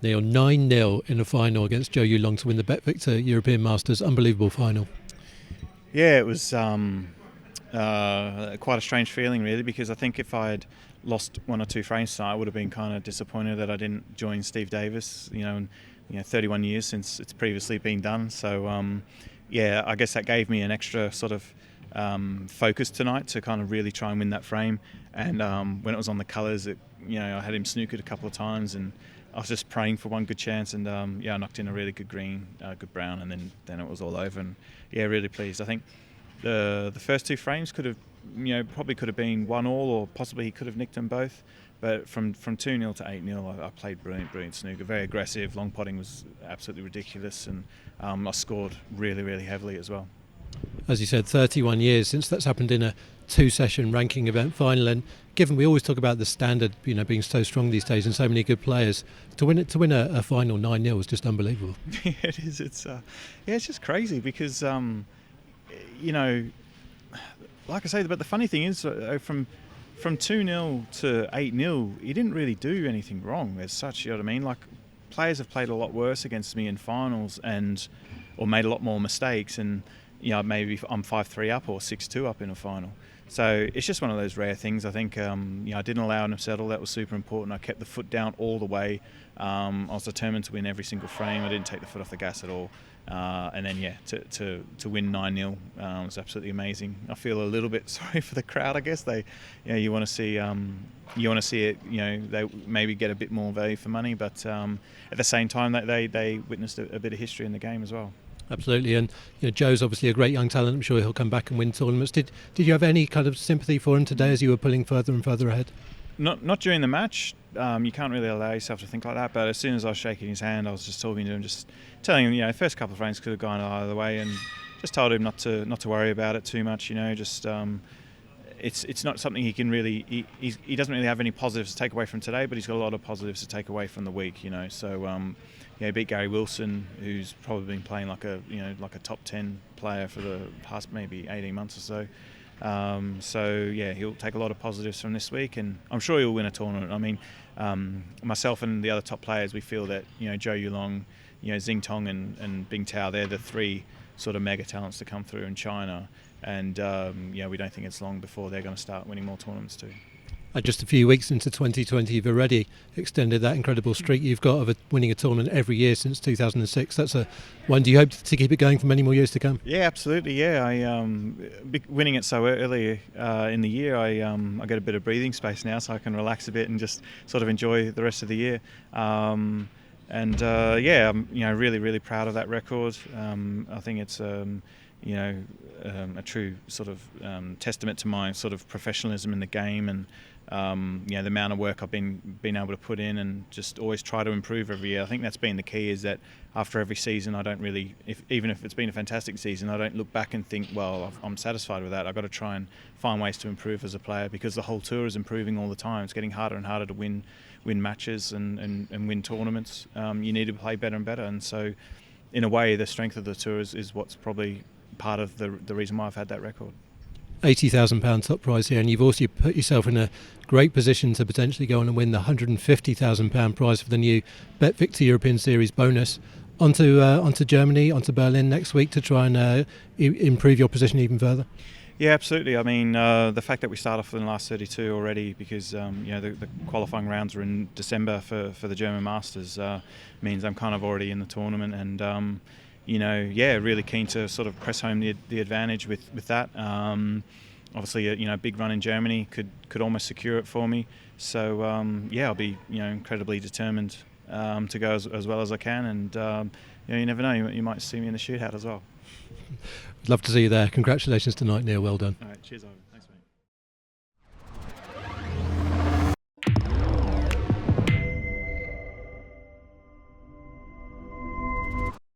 Neil, 9-0 in a final against Zhou to win the BetVictor European Masters. Unbelievable final. Yeah, it was quite a strange feeling, really, because I think if I had lost one or two frames tonight, I would have been kind of disappointed that I didn't join Steve Davis. 31 years since it's previously been done. So, yeah, I guess that gave me an extra sort of focus tonight to kind of really try and win that frame. And when it was on the colours, I had him snookered a couple of times, and I was just praying for one good chance, and I knocked in a really good green, good brown, and then it was all over. And yeah, really pleased. I think the first two frames could have, probably could have been 1-1, or possibly he could have nicked them both. But from 2-0 to 8-0, I played brilliant snooker, very aggressive. Long potting was absolutely ridiculous, and I scored really, really heavily as well. As you said, 31 years since that's happened in a two-session ranking event final, and given we always talk about the standard, being so strong these days and so many good players, to win a final 9-0 was just unbelievable. Yeah, it is. It's just crazy because like I say, but the funny thing is, from 2-0 to 8-0, he didn't really do anything wrong as such. You know what I mean? Like, players have played a lot worse against me in finals or made a lot more mistakes, and maybe I'm 5-3 up or 6-2 up in a final. So it's just one of those rare things. I think I didn't allow him to settle. That was super important. I kept the foot down all the way. I was determined to win every single frame. I didn't take the foot off the gas at all. And then to win 9-0 was absolutely amazing. I feel a little bit sorry for the crowd. I guess you want to see it. They maybe get a bit more value for money, but at the same time they witnessed a bit of history in the game as well. Absolutely, and Zhou's obviously a great young talent. I'm sure he'll come back and win tournaments. Did you have any kind of sympathy for him today as you were pulling further and further ahead? Not during the match. You can't really allow yourself to think like that. But as soon as I was shaking his hand, I was just talking to him, just telling him, first couple of frames could have gone either way, and just told him not to worry about it too much. It's not something he can really. He doesn't really have any positives to take away from today, but he's got a lot of positives to take away from the week. So. He beat Gary Wilson, who's probably been playing like a top 10 player for the past maybe 18 months or so. He'll take a lot of positives from this week, and I'm sure he'll win a tournament. I mean, myself and the other top players, we feel that Zhou Yulong, Xing Tong and Bing Tao, they're the three sort of mega talents to come through in China, and we don't think it's long before they're going to start winning more tournaments too. Just a few weeks into 2020, you've already extended that incredible streak you've got of winning a tournament every year since 2006. That's one. Do you hope to keep it going for many more years to come? Yeah, absolutely. Yeah, I winning it so early in the year, I get a bit of breathing space now, so I can relax a bit and just sort of enjoy the rest of the year. I'm really, really proud of that record. I think it's a true sort of testament to my sort of professionalism in the game, and the amount of work I've been able to put in, and just always try to improve every year. I think that's been the key, is that after every season, I don't really, even if it's been a fantastic season, I don't look back and think, well, I'm satisfied with that. I've got to try and find ways to improve as a player, because the whole tour is improving all the time. It's getting harder and harder to win matches and win tournaments. You need to play better and better, and so in a way, the strength of the tour is what's probably part of the reason why I've had that record. £80,000 top prize here, and you've also put yourself in a great position to potentially go on and win the £150,000 prize for the new BetVictor European Series bonus. Onto Germany, onto Berlin next week to try and improve your position even further. Yeah, absolutely. I mean, the fact that we start off in the last 32 already, because the qualifying rounds are in December for the German Masters, means I'm kind of already in the tournament, and really keen to sort of press home the advantage with that. Obviously, a big run in Germany could almost secure it for me. So I'll be incredibly determined to go as well as I can, and you never know, you might see me in the shootout as well. Love to see you there. Congratulations tonight, Neil. Well done. All right, cheers, Ivan.